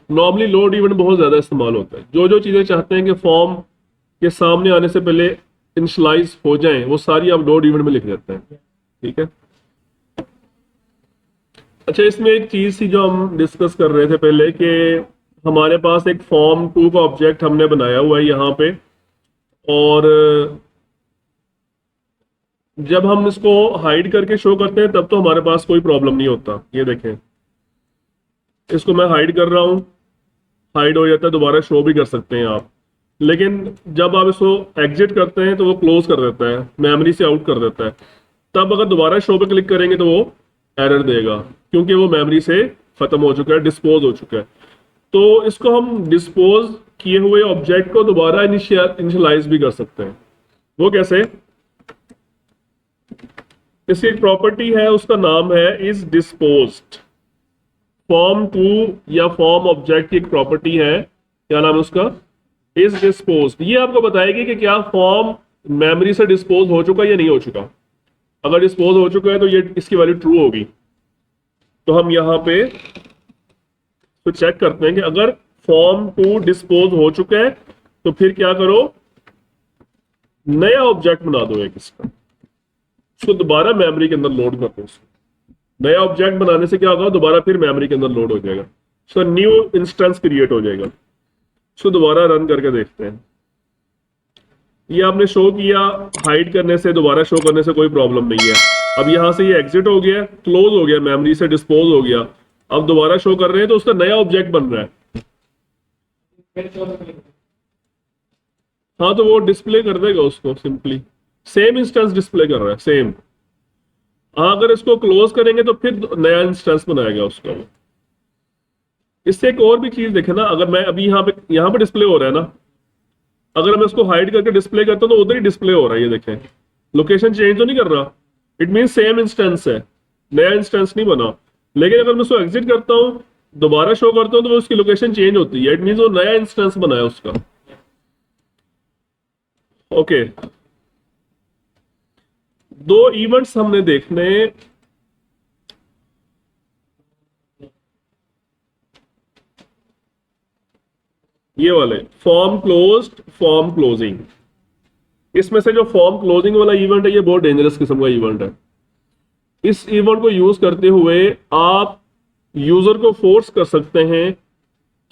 नॉर्मली लोड इवेंट बहुत ज्यादा इस्तेमाल होता है। जो जो चीजें चाहते हैं कि फॉर्म के सामने आने से पहले इनिशियलाइज हो जाएं, वो सारी आप लोड इवेंट में लिख देते हैं। ठीक है। अच्छा, इसमें एक चीज थी जो हम डिस्कस कर रहे थे पहले, कि हमारे पास एक फॉर्म 2 का ऑब्जेक्ट हमने बनाया हुआ है यहाँ पे, और जब हम इसको हाइड करके शो करते हैं तब तो हमारे पास कोई प्रॉब्लम नहीं होता। ये देखें, इसको मैं हाइड कर रहा हूं, हाइड हो जाता है, दोबारा शो भी कर सकते हैं आप। लेकिन जब आप इसको एग्जिट करते हैं तो वो क्लोज कर देता है, मेमोरी से आउट कर देता है। तब अगर दोबारा शो पे क्लिक करेंगे तो वो एरर देगा, क्योंकि वो मेमोरी से खत्म हो चुका है, डिस्पोज हो चुका है। तो इसको हम डिस्पोज किए हुए ऑब्जेक्ट को दोबारा इनिशियलाइज भी कर सकते हैं। वो कैसे, इसकी एक प्रॉपर्टी है, उसका नाम है इज डिस्पोज्ड। फॉर्म 2 या फॉर्म ऑब्जेक्ट की एक प्रॉपर्टी है, क्या नाम है उसका, इज डिस्पोज्ड। ये आपको बताएगी कि क्या फॉर्म मेमोरी से डिस्पोज हो चुका है या नहीं हो चुका। अगर डिस्पोज हो चुका है तो ये इसकी वैल्यू ट्रू होगी। तो हम यहां पे तो चेक करते हैं कि अगर फॉर्म 2 डिस्पोज हो चुका है तो फिर क्या करो, नया ऑब्जेक्ट बना दो एक इसका, उसको दोबारा मेमोरी के अंदर लोड कर दो। नया ऑब्जेक्ट बनाने से क्या होगा, दोबारा फिर मेमोरी के अंदर लोड हो जाएगा, उसका न्यू इंस्टेंस क्रिएट हो जाएगा। उसको दोबारा रन करके देखते हैं। ये आपने शो किया, हाइड करने से दोबारा शो करने से कोई प्रॉब्लम नहीं है। अब यहां से ये एग्जिट हो गया, क्लोज हो गया, मेमोरी से डिस्पोज हो गया। अब दोबारा शो कर रहे हैं तो उसका नया ऑब्जेक्ट बन रहा है। हाँ तो वो डिस्प्ले कर देगा उसको, सिंपली सेम इंस्टेंस डिस्प्ले कर रहा है, सेम। हाँ अगर इसको क्लोज करेंगे तो फिर नया इंस्टेंस बनाएगा उसका वो। इससे एक और भी चीज देखे ना, अगर मैं अभी यहाँ पे डिस्प्ले हो रहा है ना, अगर मैं इसको हाइड करके डिस्प्ले करता हूँ तो उधर ही डिस्प्ले हो रहा है, ये देखें, लोकेशन चेंज तो नहीं कर रहा। इट मीन सेम इंस्टेंस है, नया इंस्टेंस नहीं बना। लेकिन अगर मैं उसको एग्जिट करता हूँ, दोबारा शो करता हूँ, तो उसकी लोकेशन चेंज होती है। इट मीन वो नया इंस्टेंस बनाया उसका। ओके, दो इवेंट्स हमने देखने, ये वाले फॉर्म क्लोज्ड, फॉर्म क्लोजिंग। इसमें से जो फॉर्म क्लोजिंग वाला इवेंट है, ये बहुत डेंजरस किस्म का इवेंट है। इस इवेंट को यूज करते हुए आप यूजर को फोर्स कर सकते हैं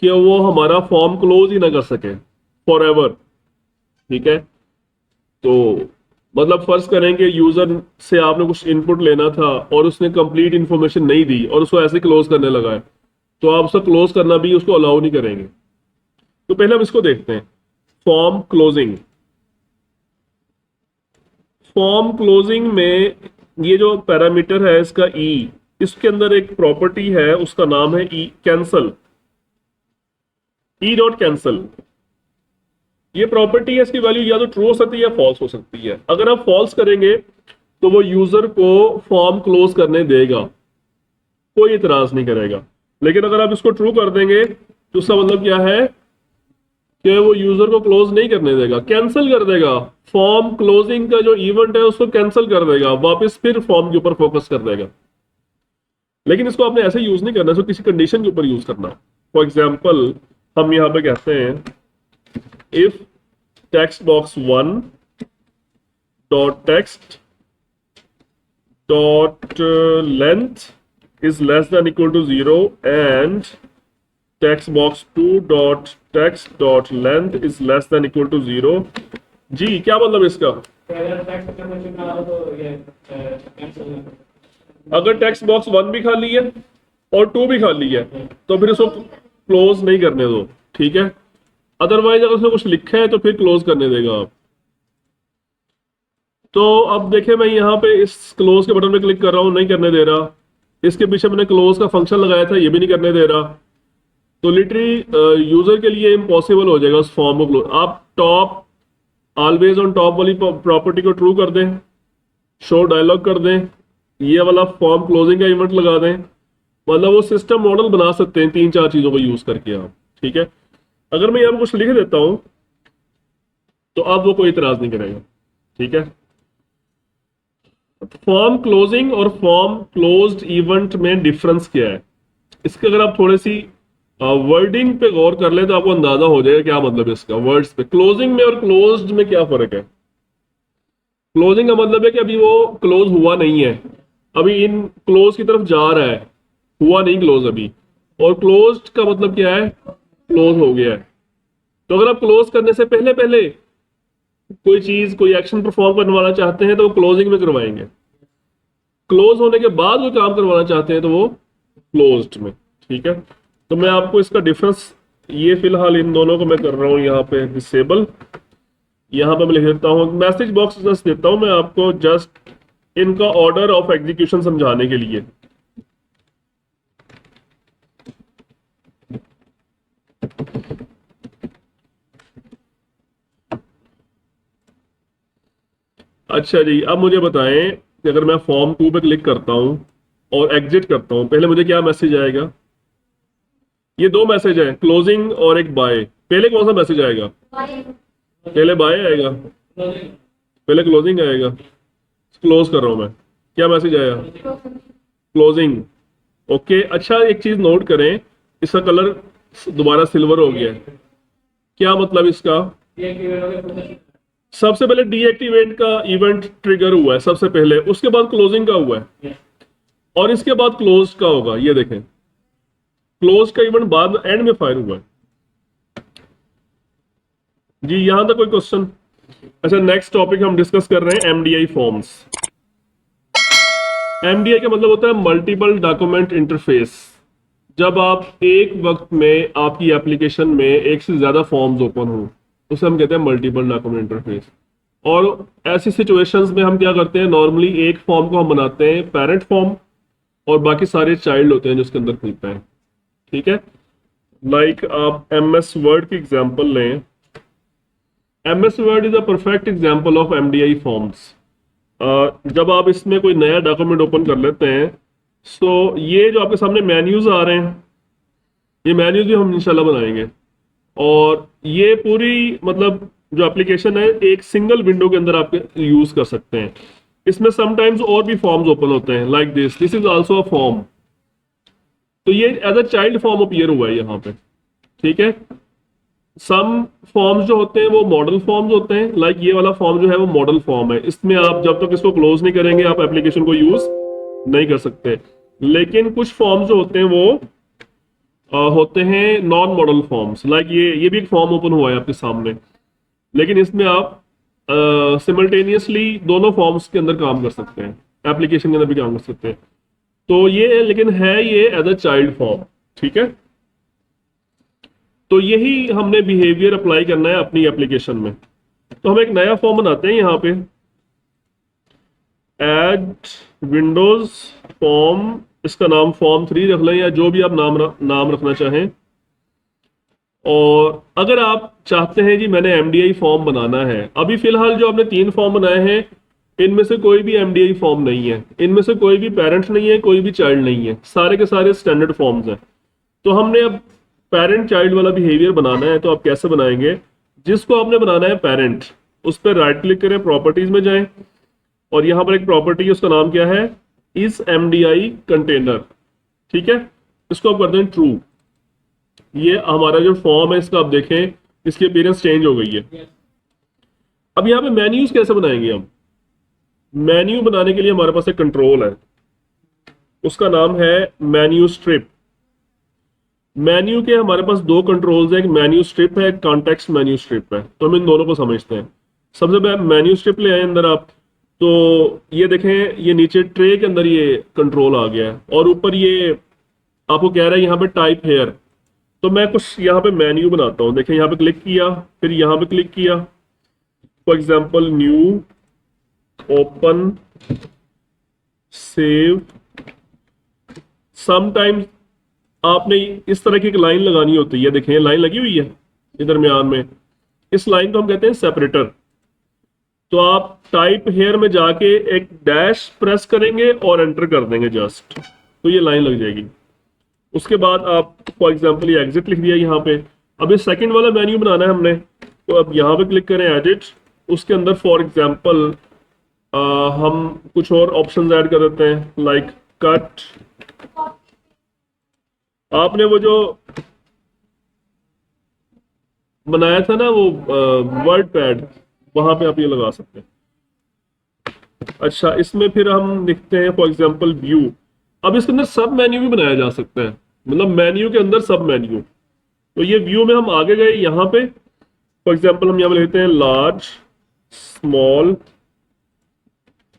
कि वो हमारा फॉर्म क्लोज ही ना कर सके फॉर एवर। ठीक है, तो मतलब फर्ज करें कि यूजर से आपने कुछ इनपुट लेना था और उसने कंप्लीट इंफॉर्मेशन नहीं दी और उसको ऐसे क्लोज करने लगा है, तो आप उसको क्लोज करना भी उसको अलाउ नहीं करेंगे। तो पहले हम इसको देखते हैं, फॉर्म क्लोजिंग। फॉर्म क्लोजिंग में ये जो पैरामीटर है इसका इसके अंदर एक प्रॉपर्टी है, उसका नाम है कैंसल, डॉट कैंसल। ये प्रॉपर्टी है, इसकी वैल्यू या तो ट्रू हो सकती है या फॉल्स हो सकती है। अगर आप फॉल्स करेंगे तो वो यूजर को फॉर्म क्लोज करने देगा, कोई इतराज नहीं करेगा। लेकिन अगर आप इसको ट्रू कर देंगे तो उसका मतलब क्या है कि वो यूजर को क्लोज नहीं करने देगा, कैंसिल कर देगा। फॉर्म क्लोजिंग का जो इवेंट है उसको कैंसिल कर देगा, वापस फिर फॉर्म के ऊपर फोकस कर देगा। लेकिन इसको आपने ऐसे यूज नहीं करना, इसको किसी कंडीशन के ऊपर यूज करना। फॉर एग्जाम्पल हम यहां पे कहते हैं if text box 1 dot text dot length is less than equal to 0 and text box 2 dot text dot length is less than equal to 0। जी क्या मतलब इसका? अगर टेक्स्ट बॉक्स 1 भी खाली है और 2 भी खाली है तो फिर उसको क्लोज नहीं करने दो, ठीक है। अदरवाइज अगर उसने कुछ लिखा है तो फिर क्लोज करने देगा आप। तो अब देखें, मैं यहाँ पे इस क्लोज के बटन पे क्लिक कर रहा हूँ, नहीं करने दे रहा। इसके पीछे मैंने क्लोज का फंक्शन लगाया था, ये भी नहीं करने दे रहा। तो लिटरली यूजर के लिए इम्पॉसिबल हो जाएगा उस फॉर्म को क्लोज। आप टॉप ऑलवेज ऑन टॉप वाली प्रॉपर्टी को ट्रू कर दें, शो डायलॉग कर दें, ये वाला फॉर्म क्लोजिंग का इवेंट लगा दें, मतलब वो सिस्टम मॉडल बना सकते हैं 3-4 चीजों को यूज करके आप, ठीक है। अगर मैं यहाँ कुछ लिख देता हूं तो अब वो कोई इतराज नहीं करेगा, ठीक है। फॉर्म क्लोजिंग और फॉर्म क्लोज्ड इवेंट में डिफरेंस क्या है, इसके अगर आप थोड़ी सी वर्डिंग पे गौर कर ले तो आपको अंदाजा हो जाएगा क्या मतलब है इसका। वर्ड्स पे क्लोजिंग में और क्लोज्ड में क्या फर्क है। क्लोजिंग का मतलब है कि अभी वो क्लोज हुआ नहीं है, अभी इन क्लोज की तरफ जा रहा है, हुआ नहीं क्लोज अभी। और क्लोज्ड का मतलब क्या है, क्लोज हो गया है। तो अगर आप क्लोज करने से पहले पहले कोई चीज, कोई एक्शन परफॉर्म करवाना चाहते हैं तो वो क्लोजिंग में करवाएंगे। क्लोज होने के बाद वो काम करवाना चाहते हैं तो वो क्लोज्ड में, ठीक है। तो मैं आपको इसका डिफरेंस, ये फिलहाल इन दोनों को मैं कर रहा हूं यहाँ पे डिसेबल। यहाँ पे मैं लिख देता हूँ मैसेज बॉक्स जस्ट देता हूं मैं आपको, जस्ट इनका ऑर्डर ऑफ एग्जीक्यूशन समझाने के लिए। अच्छा जी, अब मुझे बताएं कि अगर मैं फॉर्म 2 पे क्लिक करता हूं और एग्जिट करता हूं, पहले मुझे क्या मैसेज आएगा। ये दो मैसेज है, क्लोजिंग और एक बाय। पहले कौन सा मैसेज आएगा? पहले बाय आएगा, पहले क्लोजिंग आएगा। क्लोज कर रहा हूं मैं, क्या मैसेज आया? क्लोजिंग। ओके, अच्छा एक चीज नोट करें, इसका कलर दोबारा सिल्वर हो गया है। क्या मतलब इसका? सबसे पहले डीएक्टिवेट का इवेंट ट्रिगर हुआ है सबसे पहले, उसके बाद क्लोजिंग का हुआ है और इसके बाद क्लोज का होगा। ये देखें, क्लोज का इवेंट बाद एंड में फायर हुआ है। जी यहां तक कोई क्वेश्चन? अच्छा, नेक्स्ट टॉपिक हम डिस्कस कर रहे हैं एमडीआई फॉर्म्स। एमडीआई का मतलब होता है मल्टीपल डॉक्यूमेंट इंटरफेस। जब आप एक वक्त में आपकी एप्लीकेशन में एक से ज्यादा फॉर्म्स ओपन हो, उसे हम कहते हैं मल्टीपल डॉक्यूमेंट इंटरफेस। और ऐसी सिचुएशंस में हम क्या करते हैं, नॉर्मली एक फॉर्म को हम बनाते हैं पेरेंट फॉर्म, और बाकी सारे चाइल्ड होते हैं जो उसके अंदर खुलते हैं। ठीक है, लाइक आप एम एस वर्ड की एग्जाम्पल लें। M S word is a perfect example of MDI forms. जब आप इसमें कोई नया डॉक्यूमेंट ओपन कर लेते हैं, सो ये जो आपके सामने मेन्यूज आ रहे हैं, ये मेन्यूज भी हम इंशाल्लाह बनाएंगे। और ये पूरी मतलब जो एप्लीकेशन है एक सिंगल विंडो के अंदर आप यूज कर सकते हैं। इसमें समटाइम्स और भी फॉर्म्स ओपन होते हैं, like this is also a form. तो ये as a child form appear हुआ है यहाँ पे। ठीक है, सम फॉर्म्स जो होते हैं वो मॉडल फॉर्म्स होते हैं, लाइक ये वाला फॉर्म जो है वो मॉडल फॉर्म है। इसमें आप जब तक इसको क्लोज नहीं करेंगे आप एप्लीकेशन को यूज नहीं कर सकते। लेकिन कुछ फॉर्म्स जो होते हैं वो होते हैं नॉन मॉडल फॉर्म्स, लाइक ये भी एक फॉर्म ओपन हुआ है आपके सामने, लेकिन इसमें आप सिमल्टेनियसली दोनों फॉर्म्स के अंदर काम कर सकते हैं, एप्लीकेशन के अंदर भी काम कर सकते हैं। तो ये लेकिन है ये एज अ चाइल्ड फॉर्म। ठीक है, तो यही हमने बिहेवियर अप्लाई करना है अपनी एप्लीकेशन में। तो हम एक नया फॉर्म बनाते हैं यहाँ पे, एड विंडोज फॉर्म, इसका नाम फॉर्म 3 रख लें या जो भी आप नाम रखना चाहें। और अगर आप चाहते हैं जी मैंने एमडीआई फॉर्म बनाना है, अभी फिलहाल जो आपने 3 फॉर्म बनाए हैं इनमें से कोई भी एमडीआई फॉर्म नहीं है, इनमें से कोई भी पेरेंट नहीं है, कोई भी चाइल्ड नहीं है, सारे के सारे स्टैंडर्ड फॉर्म्स हैं। तो हमने अब पेरेंट चाइल्ड वाला बिहेवियर बनाना है, तो आप कैसे बनाएंगे? जिसको आपने बनाना है पेरेंट, उस पर राइट क्लिक करें, प्रॉपर्टीज में जाएं, और यहां पर एक प्रॉपर्टी है, उसका नाम क्या है, इस एमडीआई कंटेनर। ठीक है, इसको आप कर दें ट्रू। ये हमारा जो फॉर्म है इसका आप देखें, इसकी अपीयरेंस चेंज हो गई है। अब यहाँ पे मेन्यूज कैसे बनाएंगे हम? मेन्यू बनाने के लिए हमारे पास एक कंट्रोल है, उसका नाम है मेन्यू स्ट्रिप। मेन्यू के हमारे पास 2 कंट्रोल्स हैं, एक मेन्यू स्ट्रिप है, एक कॉन्टेक्स्ट मेन्यू स्ट्रिप है। तो हम इन दोनों को समझते हैं। सबसे पहले मेन्यू स्ट्रिप ले आए अंदर आप, तो ये देखें ये नीचे ट्रे के अंदर ये कंट्रोल आ गया है, और ऊपर ये आपको कह रहा है यहाँ पे टाइप हेयर। तो मैं कुछ यहाँ पे मेन्यू बनाता हूँ। देखिए यहाँ पे क्लिक किया, फिर यहाँ पे क्लिक किया, for example new, open, save. Sometimes आपने इस तरह की एक लाइन लगानी होती है, देखें लाइन लगी हुई है इधर दरमियान में, इस लाइन को हम कहते हैं सेपरेटर। तो आप टाइप हेयर में जाके एक डैश प्रेस करेंगे और एंटर कर देंगे जस्ट, तो ये लाइन लग जाएगी। उसके बाद आप फॉर एग्जांपल ये एग्जिट लिख दिया यहाँ पे। अब ये सेकंड वाला मेन्यू बनाना है हमने, तो अब यहाँ पे क्लिक करें एडिट, उसके अंदर फॉर एग्जांपल हम कुछ और ऑप्शंस ऐड कर देते हैं, लाइक कट। आपने वो जो बनाया था ना वो वर्ड पैड, वहां पे आप ये लगा सकते हैं। अच्छा, इसमें फिर हम लिखते हैं फॉर एग्जांपल व्यू। अब इसके अंदर सब मेन्यू भी बनाया जा सकता है, मतलब मेन्यू के अंदर सब मेन्यू। तो ये व्यू में हम आगे गए, यहाँ पे फॉर एग्जांपल हम यहाँ पे लिखते हैं लार्ज, स्मॉल।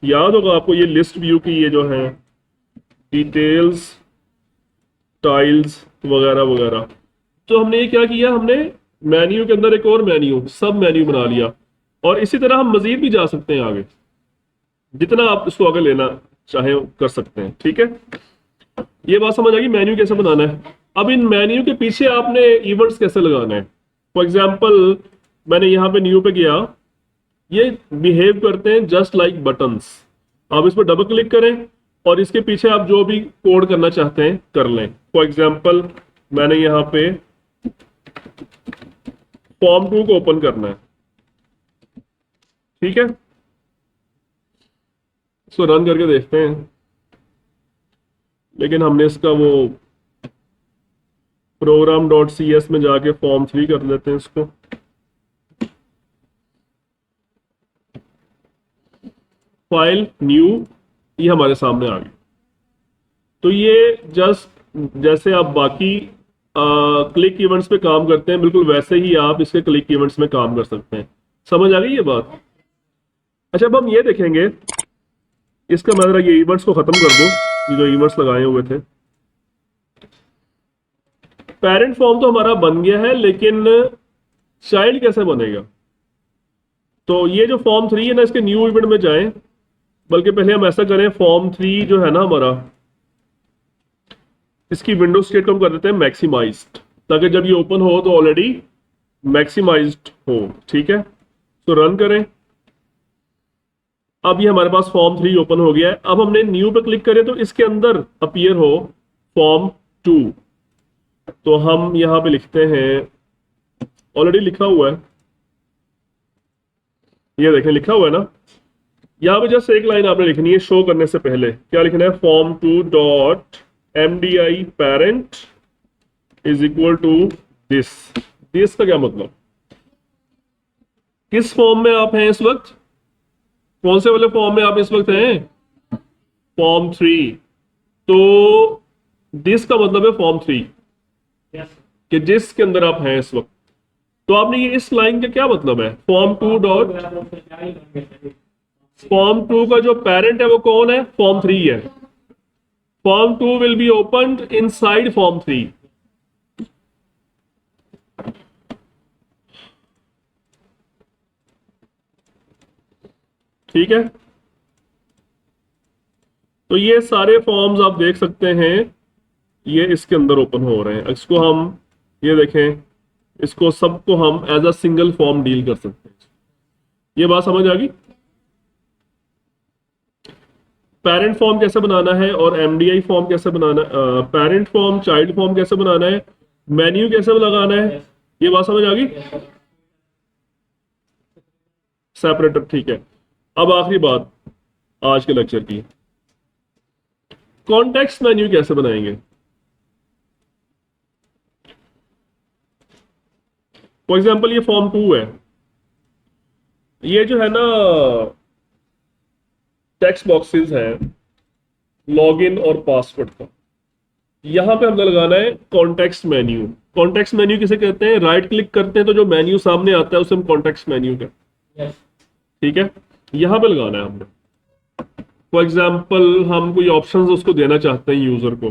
याद होगा आपको ये लिस्ट व्यू की, ये जो है डिटेल्स, टाइल्स वगैरह वगैरह। तो हमने ये क्या किया, हमने मेन्यू के अंदर एक और मेन्यू, सब मेन्यू बना लिया। और इसी तरह हम मजीद भी जा सकते हैं आगे, जितना आप इसको आगे लेना चाहे कर सकते हैं। ठीक है, ये बात समझ आ गई मेन्यू कैसे बनाना है। अब इन मेन्यू के पीछे आपने इवेंट्स कैसे लगाना है। फॉर एग्जाम्पल मैंने यहाँ पे न्यू पे गया, ये बिहेव करते हैं जस्ट लाइक बटन्स। आप इस पर डबल क्लिक करें और इसके पीछे आप जो भी कोड करना चाहते हैं कर लें। फॉर एग्जाम्पल मैंने यहाँ पे फॉर्म 2 को ओपन करना है। ठीक है, इसको रन करके देखते हैं, लेकिन हमने इसका वो program.cs में जाके फॉर्म 3 कर लेते हैं इसको। फाइल न्यू, ये हमारे सामने आ गई। तो ये जस्ट जैसे आप बाकी क्लिक इवेंट्स पे काम करते हैं, बिल्कुल वैसे ही आप इसके क्लिक इवेंट्स में काम कर सकते हैं। समझ आ गई ये बात? अच्छा, अब हम ये देखेंगे, इसका मैं जरा ये इवेंट्स को खत्म कर दूं, ये जो इवेंट्स लगाए हुए थे। पेरेंट फॉर्म तो हमारा बन गया है, लेकिन चाइल्ड कैसे बनेगा? तो ये जो फॉर्म 3 है ना, इसके न्यू इवेंट में जाएं, बल्कि पहले हम ऐसा करें, फॉर्म 3 जो है ना हमारा, इसकी विंडो स्टेट को हम कर देते हैं मैक्सिमाइज्ड, ताकि जब ये ओपन हो तो ऑलरेडी मैक्सिमाइज्ड हो। ठीक है, तो रन करें। अब ये हमारे पास फॉर्म 3 ओपन हो गया है। अब हमने न्यू पे क्लिक करें तो इसके अंदर अपीयर हो फॉर्म 2। तो हम यहां पे लिखते हैं, ऑलरेडी लिखा हुआ है, ये देखें लिखा हुआ है ना। यहां पे जस्ट एक लाइन आपने लिखनी है शो करने से पहले। क्या लिखना है? Form 2 dot MDI parent is equal to this. This का क्या मतलब? किस फॉर्म में आप हैं इस वक्त? कौन से वाले फॉर्म में आप इस वक्त हैं? फॉर्म 3। तो दिस का मतलब है फॉर्म 3, कि जिसके अंदर आप हैं इस वक्त। तो आपने ये इस लाइन का क्या मतलब है? फॉर्म 2 डॉट, फॉर्म 2 का जो पेरेंट है वो कौन है? फॉर्म 3 है। Form 2 will be opened inside form 3। ठीक है, तो ये सारे फॉर्म्स आप देख सकते हैं, ये इसके अंदर ओपन हो रहे हैं। इसको हम, ये देखें, इसको सबको हम as a single form deal कर सकते हैं। ये बात समझ आ गई? पेरेंट फॉर्म कैसे बनाना है और MDI फॉर्म कैसे बनाना है, पेरेंट फॉर्म, चाइल्ड फॉर्म कैसे बनाना है, मेन्यू कैसे लगाना है, ये बात समझ आ गई? सेपरेटर, ठीक है। अब आखिरी बात आज के लेक्चर की, कॉन्टेक्स्ट मेन्यू कैसे बनाएंगे? फॉर एग्जाम्पल ये फॉर्म 2 है, ये जो है ना टेक्स्ट बॉक्सेस हैं लॉगिन और पासवर्ड का, यहां पे हमने लगाना है कॉन्टेक्स्ट मेन्यू। कॉन्टेक्स्ट मेन्यू किसे कहते हैं? राइट क्लिक करते हैं तो जो मेन्यू सामने आता है उसे हम कॉन्टेक्स्ट मेन्यू कहते हैं। ठीक है, यहां पे लगाना है हमने। फॉर एग्जाम्पल हम कोई ऑप्शंस उसको देना चाहते हैं यूजर को,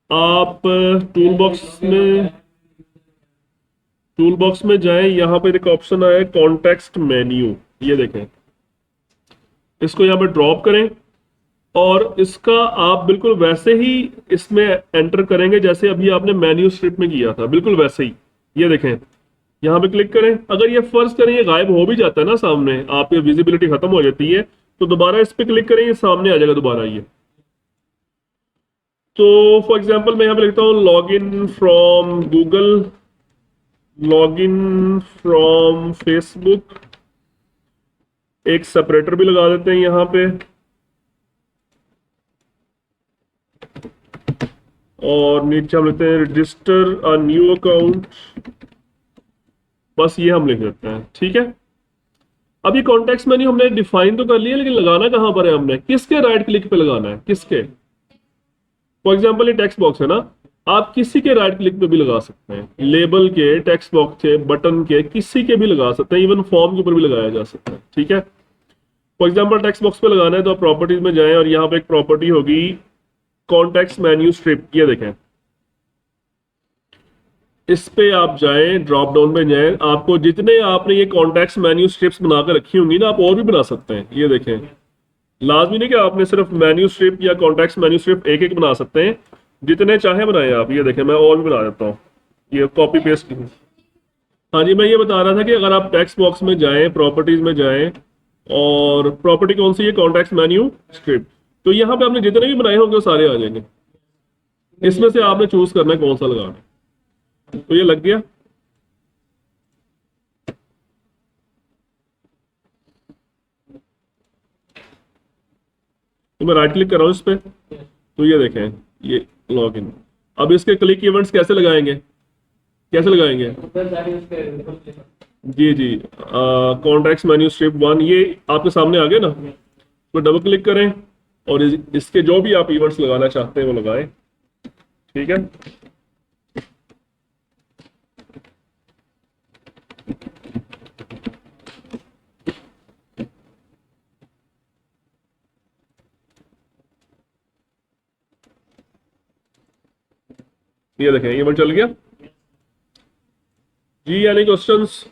आप टूल बॉक्स में जाएं, यहां पर एक ऑप्शन आया है कॉन्टेक्स्ट मेन्यू, ये देखें, इसको यहां पे ड्रॉप करें और इसका आप बिल्कुल वैसे ही इसमें एंटर करेंगे जैसे अभी आपने मेन्यू स्ट्रिप में किया था, बिल्कुल वैसे ही। ये देखें, यहां पे क्लिक करें, अगर ये फर्ज करें ये गायब हो भी जाता है ना सामने, आपकी विजिबिलिटी खत्म हो जाती है, तो दोबारा इस पे क्लिक करें, ये सामने आ जाएगा दोबारा ये। तो फॉर एग्जाम्पल मैं यहां पे लिखता हूं log in from Google, log in from Facebook, एक सेपरेटर भी लगा देते हैं यहां पे, और नीचे हम लिखते हैं रजिस्टर अ न्यू अकाउंट, बस ये हम लिख देते हैं। ठीक है, अब ये कॉन्टेक्स्ट मेन्यू हमने डिफाइन तो कर लिया, लेकिन लगाना कहां पर है? हमने किसके राइट क्लिक पे लगाना है? किसके? फॉर एग्जांपल ये टेक्स्ट बॉक्स है ना, आप किसी के राइट क्लिक पे भी लगा सकते हैं, लेबल के, टेक्स्ट बॉक्स के, बटन के, किसी के भी लगा सकते हैं, इवन फॉर्म के ऊपर भी लगाया जा सकता है। ठीक है, फॉर एग्जाम्पल टेक्स्ट बॉक्स पे लगाना है तो आप प्रॉपर्टीज में जाएं और यहां पे एक प्रॉपर्टी होगी कॉन्टेक्स्ट मेन्यू स्ट्रिप, ये देखें, इस पे आप जाएं, ड्रॉप डाउन पे जाएं, आपको जितने आपने ये कॉन्टेक्स्ट मेन्यू स्ट्रिप्स बनाकर रखी होंगी ना, आप और भी बना सकते हैं। ये देखें, लाजमी नहीं कि आपने सिर्फ मेन्यू स्ट्रिप या कॉन्टेक्स्ट मेन्यू स्ट्रिप एक एक बना सकते हैं, जितने चाहे बनाए आप। ये देखें, मैं और भी बना देता हूँ, ये कॉपी पेस्ट। हाँ जी, मैं ये बता रहा था कि अगर आप टेक्स्ट बॉक्स में जाएं, प्रॉपर्टीज में जाएं, और प्रॉपर्टी कौन सी है? Context menu strip. तो यहाँ पे आपने जितने भी बनाए होंगे वो सारे आ जाएंगे, इसमें से आपने चूज करना है कौन सा लगाना है। तो ये लग गया। तो मैं राइट क्लिक कर रहा हूं इस पे, तो ये देखें, ये लॉग इन। अब इसके क्लिक इवेंट्स कैसे लगाएंगे? कैसे लगाएंगे? जी जी, कॉन्टेक्स्ट मेन्यू स्ट्रिप 1 ये आपके सामने आ गया ना, तो डबल क्लिक करें और इसके जो भी आप इवेंट्स लगाना चाहते हैं वो लगाएं। ठीक है, ये देखें ये वर्ड चल गया जी। यानी क्वेश्चंस